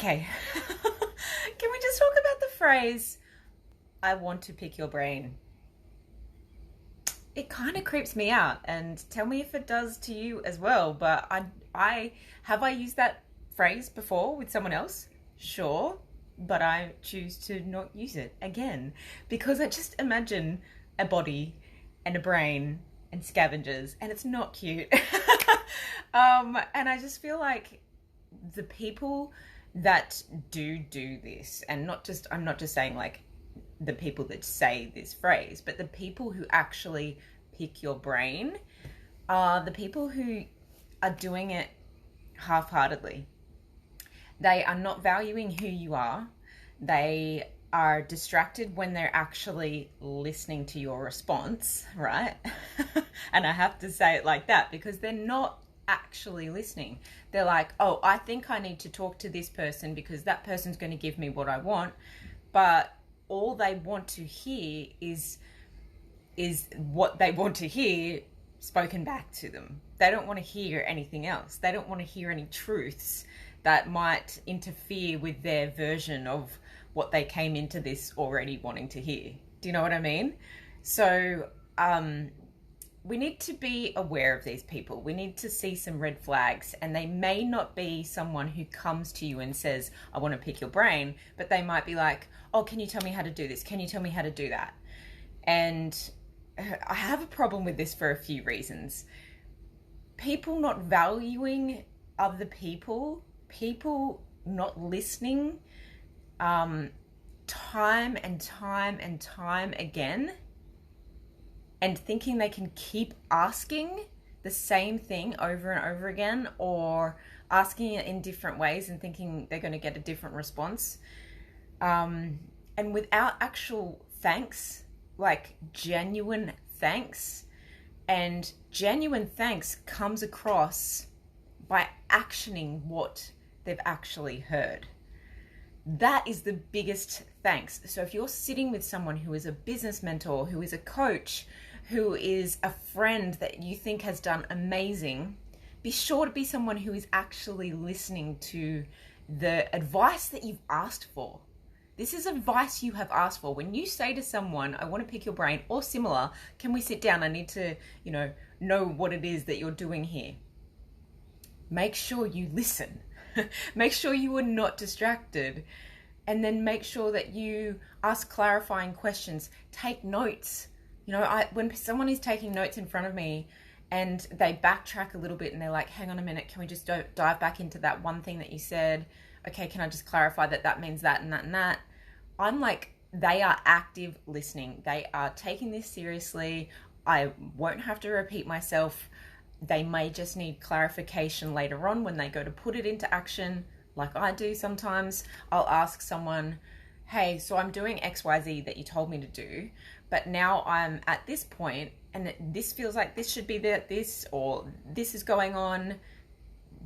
Okay. Can we just talk about the phrase, I want to pick your brain? It kind of creeps me out, and tell me if it does to you as well. But I have I used that phrase before with someone else? Sure, but I choose to not use it again because I just imagine a body and a brain and scavengers, and it's not cute. And I just feel like the people that do this, and I'm not just saying like the people that say this phrase, but the people who actually pick your brain are the people who are doing it half-heartedly. They are not valuing who you are. They are distracted when they're actually listening to your response, right? And I have to say it like that because they're not actually listening. They're like, oh, I think I need to talk to this person because that person's going to give me what I want. But all they want to hear is what they want to hear spoken back to them. They don't want to hear anything else. They don't want to hear any truths that might interfere with their version of what they came into this already wanting to hear. Do you know what I mean? So we need to be aware of these people. We need to see some red flags, and they may not be someone who comes to you and says, I want to pick your brain, but they might be like, oh, can you tell me how to do this? Can you tell me how to do that? And I have a problem with this for a few reasons. People not valuing other people not listening time and time again, and thinking they can keep asking the same thing over and over again, or asking it in different ways and thinking they're going to get a different response. And without actual thanks, like genuine thanks. And genuine thanks comes across by actioning what they've actually heard. That is the biggest thanks. So if you're sitting with someone who is a business mentor, who is a coach, who is a friend that you think has done amazing, be sure to be someone who is actually listening to the advice that you've asked for. This is advice you have asked for. When you say to someone, I want to pick your brain, or similar, can we sit down? I need to, know what it is that you're doing here. Make sure you listen. Make sure you are not distracted. And then make sure that you ask clarifying questions. Take notes. When someone is taking notes in front of me and they backtrack a little bit and they're like, hang on a minute, can we just dive back into that one thing that you said? Okay, can I just clarify that means that and that and that? I'm like, they are active listening. They are taking this seriously. I won't have to repeat myself. They may just need clarification later on when they go to put it into action, like I do sometimes. I'll ask someone, hey, so I'm doing XYZ that you told me to do, but now I'm at this point and this feels like this should be this, or this is going on.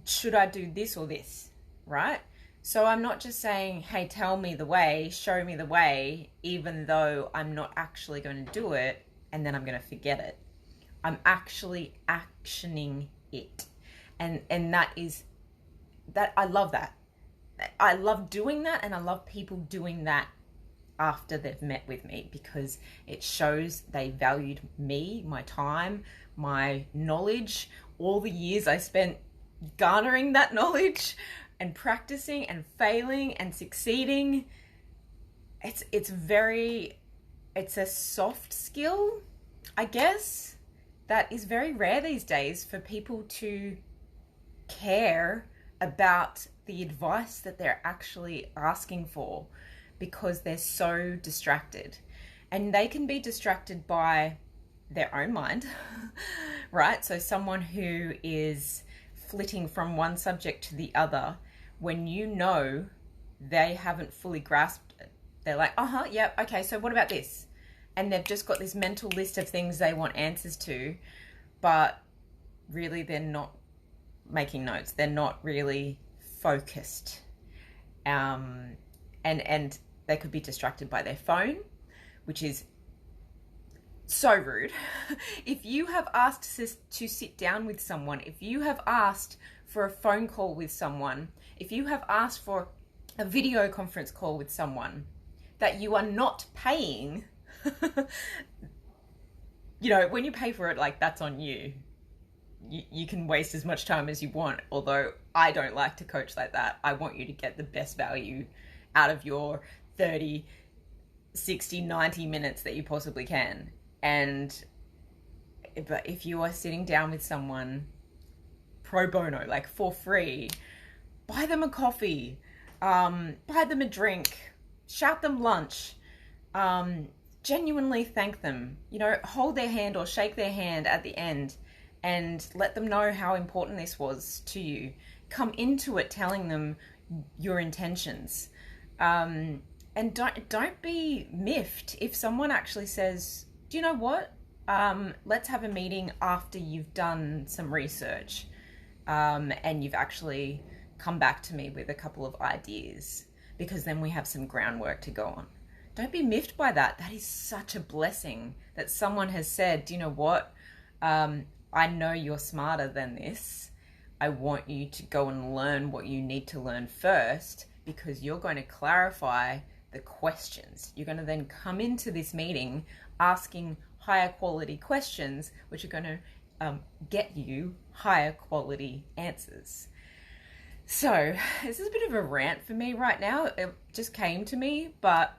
Should I do this or this, right? So I'm not just saying, hey, tell me the way, show me the way, even though I'm not actually going to do it and then I'm going to forget it. I'm actually actioning it. And that I love that. I love doing that, and I love people doing that after they've met with me, because it shows they valued me, my time, my knowledge, all the years I spent garnering that knowledge and practicing and failing and succeeding. It's a soft skill, I guess, that is very rare these days for people to care about the advice that they're actually asking for, because they're so distracted. And they can be distracted by their own mind, right? So someone who is flitting from one subject to the other, when they haven't fully grasped it, they're like, yeah, okay, so what about this? And they've just got this mental list of things they want answers to, but really they're not making notes. They're not really focused. And they could be distracted by their phone, which is so rude. If you have asked to sit down with someone, if you have asked for a phone call with someone, if you have asked for a video conference call with someone that you are not paying, you know, when you pay for it, like, that's on you. You can waste as much time as you want, although I don't like to coach like that. I want you to get the best value out of your 30, 60, 90 minutes that you possibly can. But if you are sitting down with someone pro bono, like for free, buy them a coffee, buy them a drink, shout them lunch, genuinely thank them, you know, hold their hand or shake their hand at the end and let them know how important this was to you. Come into it telling them your intentions. And don't be miffed if someone actually says, do you know what? Let's have a meeting after you've done some research, and you've actually come back to me with a couple of ideas, because then we have some groundwork to go on. Don't be miffed by that. That is such a blessing that someone has said, do you know what? I know you're smarter than this. I want you to go and learn what you need to learn first, because you're going to clarify the questions. You're going to then come into this meeting asking higher quality questions, which are going to get you higher quality answers. So this is a bit of a rant for me right now. It just came to me, but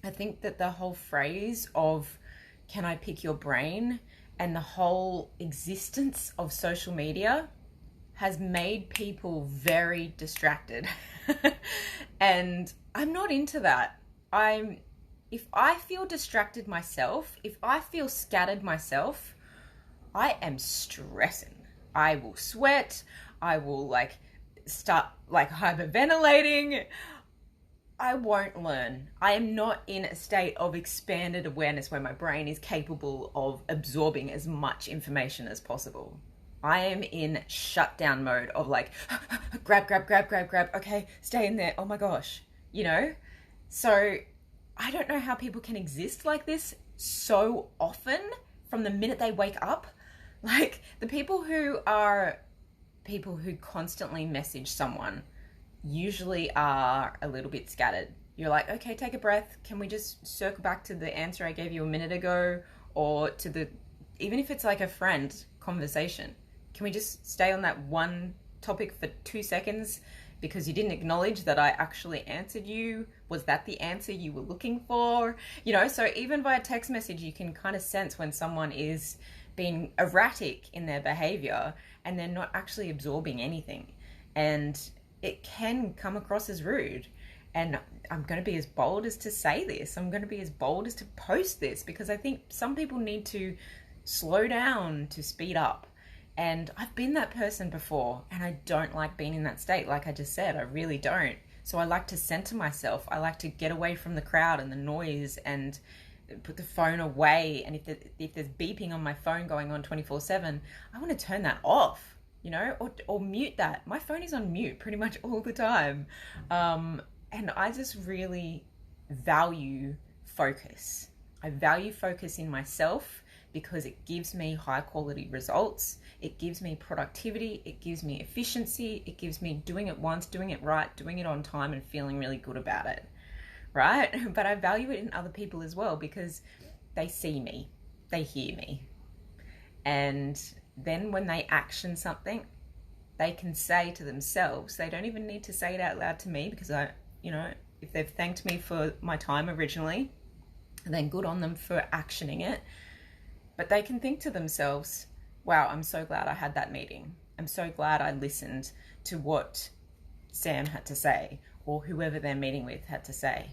I think that the whole phrase of can I pick your brain and the whole existence of social media has made people very distracted. And I'm not into that. If I feel distracted myself, if I feel scattered myself, I am stressing. I will sweat. I will start hyperventilating. I won't learn. I am not in a state of expanded awareness where my brain is capable of absorbing as much information as possible. I am in shutdown mode of grab. Okay, stay in there. Oh my gosh, you know? So I don't know how people can exist like this so often from the minute they wake up. Like the people who constantly message someone usually are a little bit scattered. You're like, okay, take a breath. Can we just circle back to the answer I gave you a minute ago, or even if it's like a friend conversation, can we just stay on that one topic for 2 seconds because you didn't acknowledge that I actually answered you? Was that the answer you were looking for? You know, so even via text message, you can kind of sense when someone is being erratic in their behavior and they're not actually absorbing anything. And it can come across as rude. And I'm going to be as bold as to say this. I'm going to be as bold as to post this, because I think some people need to slow down to speed up. And I've been that person before, and I don't like being in that state. Like I just said, I really don't. So I like to center myself. I like to get away from the crowd and the noise and put the phone away. And if there's beeping on my phone going on 24/7, I want to turn that off, you know, or mute that. My phone is on mute pretty much all the time. And I just really value focus. I value focus in myself because it gives me high quality results. It gives me productivity. It gives me efficiency. It gives me doing it once, doing it right, doing it on time, and feeling really good about it, right? But I value it in other people as well because they see me, they hear me. And then when they action something, they can say to themselves, they don't even need to say it out loud to me, because if they've thanked me for my time originally, then good on them for actioning it. But they can think to themselves, wow, I'm so glad I had that meeting. I'm so glad I listened to what Sam had to say, or whoever they're meeting with had to say.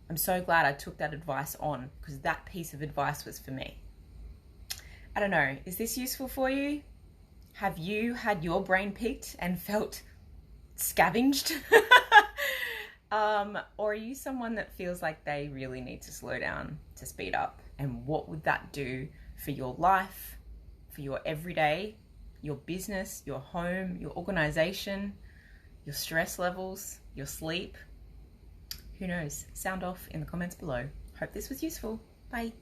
I'm so glad I took that advice on, because that piece of advice was for me. I don't know, is this useful for you? Have you had your brain picked and felt scavenged? Or are you someone that feels like they really need to slow down to speed up? And what would that do for your life, for your everyday, your business, your home, your organization, your stress levels, your sleep? Who knows? Sound off in the comments below. Hope this was useful. Bye.